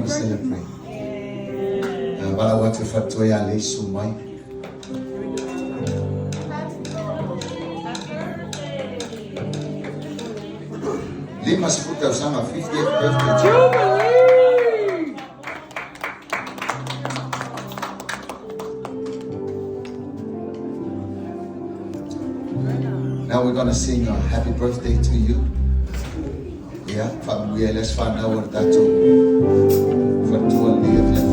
to celebrate. Wala watu Faletua Mealelei sumai. Lima seputa usama 50th birthday. Jubilee! Now we're going to sing a happy birthday to you. Yeah, let's find out what that's Faletua Mealelei.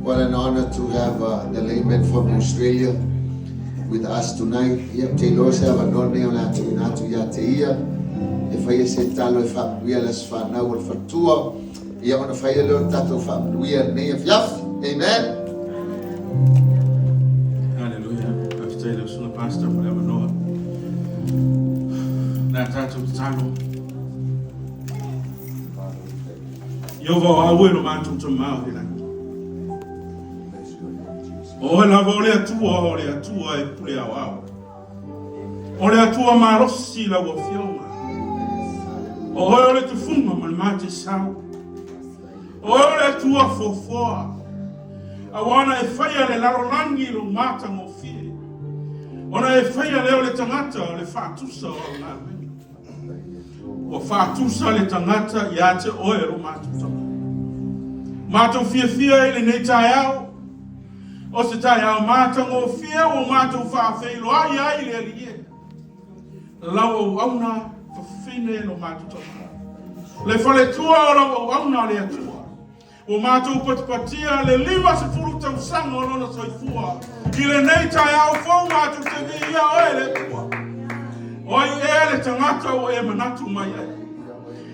What an honor to have the layman from Australia with us tonight. Taylor said, "I'm not going to if I say talo if I'm realize for now or for tour, you want to fire learn that of we are name of Yaf." Amen. Hallelujah. I've told you, son pastor, forever Lord. That title talo. Yova awe man to mouth. O la vole atua e pule awao. O le atua marosi la wafioma. O le tufuma malmate sao. O le atua fofoa. Awana e faya le larolangi lo mata ngofie. Ona e faya leo le tangata le fatusa o la. O fatusa le tangata yate oe lo matuta. Mato fia ele ne tayao. O se tai au mātang o fia o mātou whaafeilo ai le alie. Lau au auna whawhine no mātou tama. Le Faletua o lau au auna le atua. O mātou patipatia le 5 tausanga o lona soifua. I le nei tai au whau mātou te via o e le atua. O i e le tangata o e manatu mai ai.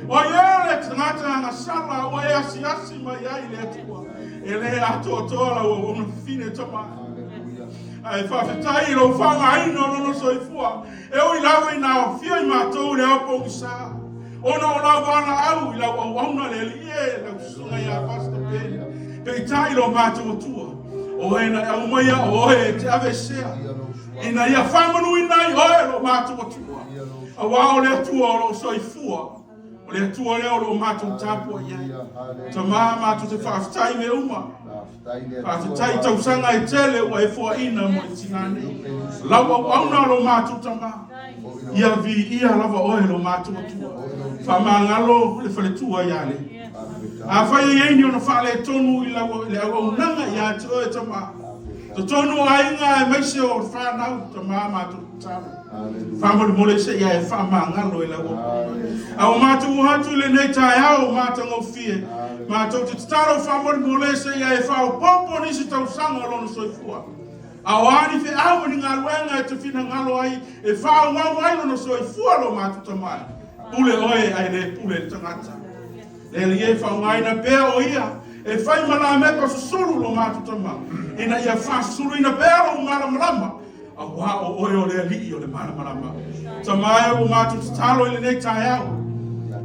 O i e le tangata anga sala o e asi mai ai le atua. Ele atotola o una fine toma. Ai fa fetai lo fa mai no soifua. E o ilawe na fia I matou le apo sa. Ona la wana au ila wa una le lie la sunga ya pasta pe. Pe tai lo matou tua. O ena au mai o e te avesea. Ina ia famanu ina o lo matou tua. A wa o le tua lo soifua. Le tua leo lo matou tapu ia. Tama matou te whaftai me uma. Whaftai tausanga e tele o e fua ina mo I tingane. Lawa wauna lo matou tama. Ia vi ia lava oe lo matou tua. Whamangalo le Faletua iale. A whai eini ona whale tonu I le awa unanga ia te oe tama. To tonu ainga e meise o whanau tama matou tapu. Family mole se ia e whamangalo I lawa. Au mātou hatu le nei tai au mātou ngofie. Mātou te taro whamori mole se ia e whao popo nisi tau sanga o lono soifua. Au ani fe au ni ngā ruenga e te whina ngalo ai e whao ngau ai lono soifua lo mātou tamai. Pule oe ai le pule tangata. Le lie whaungaina pēa o ia. E whai mana me ko susuru lo mātutama. Ina ia whasuru ina pēa o ngara marama. A wā o oe o le li o le mara marama. Tamai o mātutalo i le nei tai au.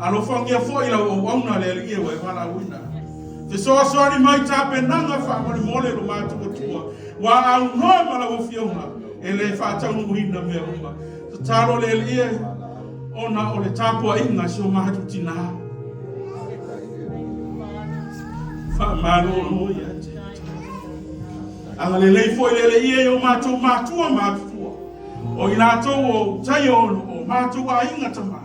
Alo whangia fo ila o wauna le lie o e wala uina. Te soa soari mai tāpe nanga whamari mole lo mātukutua. Wa au noa mala o fiona. E le whātaunu uina mea uma. Te talo le lie. Ona o le tāpua inga si o mātutina. Whamaro no ia te. Anga le lei foi le lie o mātua. O inato o tai o mātua inga tama.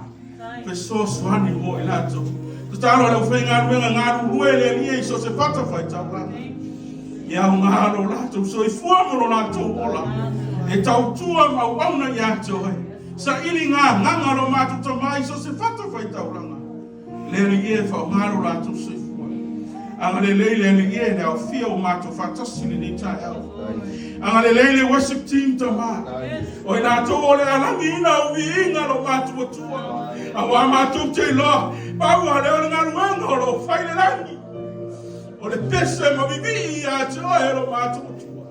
Pe so swani mo inato. Te talo le whenga ruenga ngaru rue le lie so se patawhai tauranga. Ia o ngaro lato so I fuamoro lato ola. E tautua mauauna ia toi. Sa ili ngā ngangaro mātuta mai so se whatawhai tauranga. Lele ie whao ngaro lato so I fua. Anga le lele ie le au fia o mātu whatasini ni tai au. Anga le lele worship team ta mā. O ina tō o le alangi ina o vi inga lo mātu atua. A wā mātu te loa. Pāua le o le ngaruanga o lo whaile langi. O le pese ma vivi ia te oe lo mātu atua.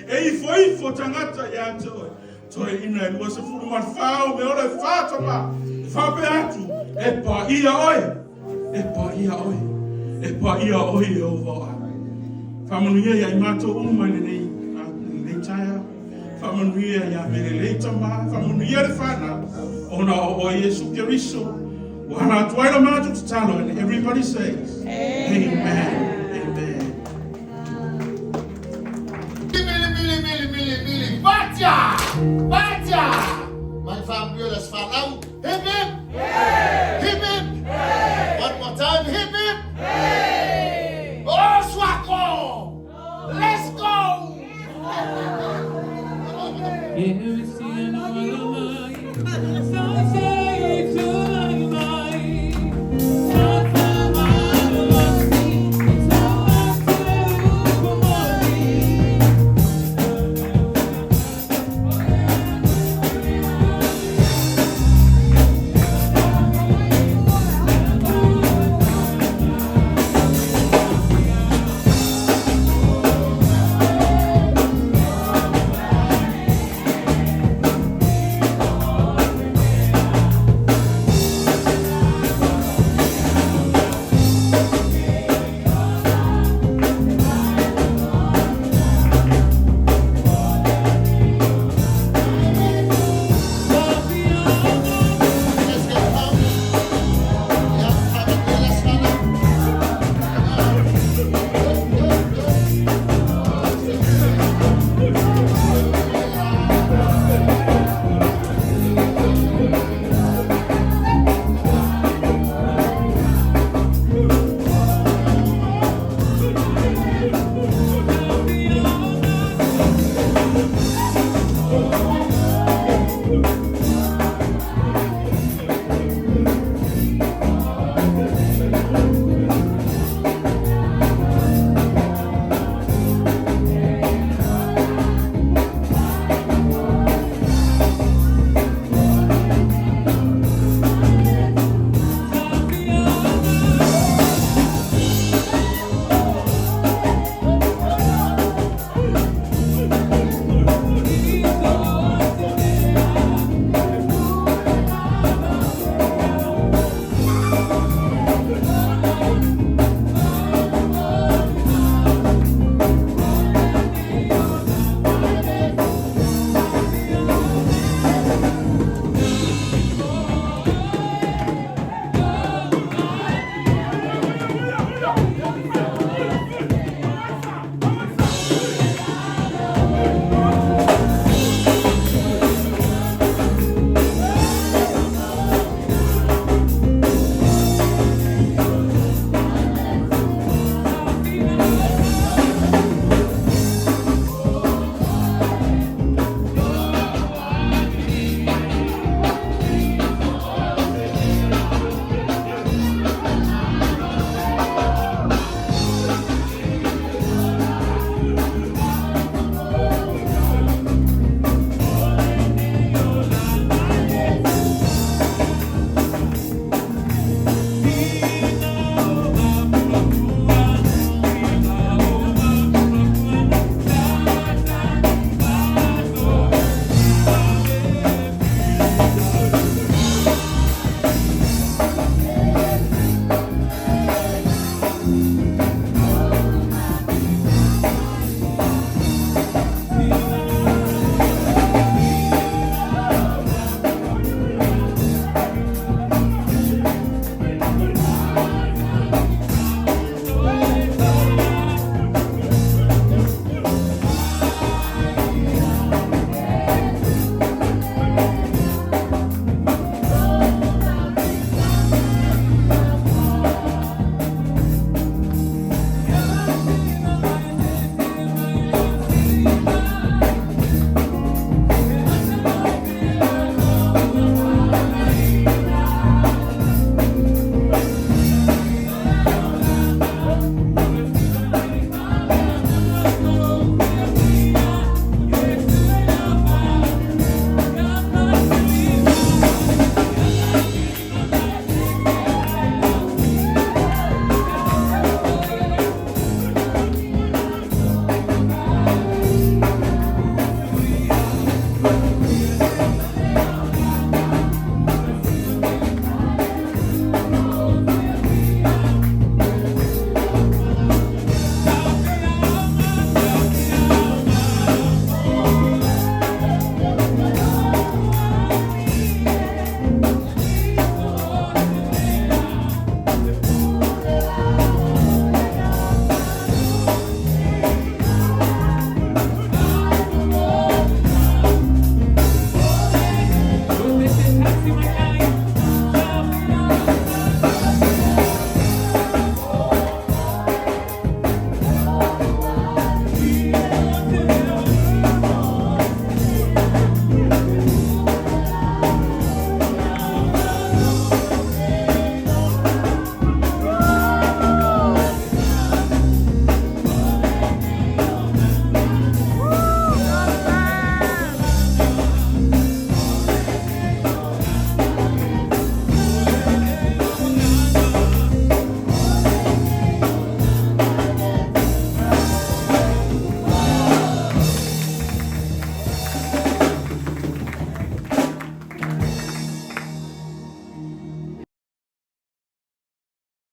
E ifo tangata ia te oe. Toi ina e lua se furu mat whao me ora e whātama. Whape atu. E pa ia oe. E pa ia oe e o hoa. Whamanuia ia I mātou uma le nei taia. Whamanuia ia Mealelei tama. Whamanuia le whana. Ona o Yesu Keriso. Wana tuaila mātou te talo. And everybody says, Amen.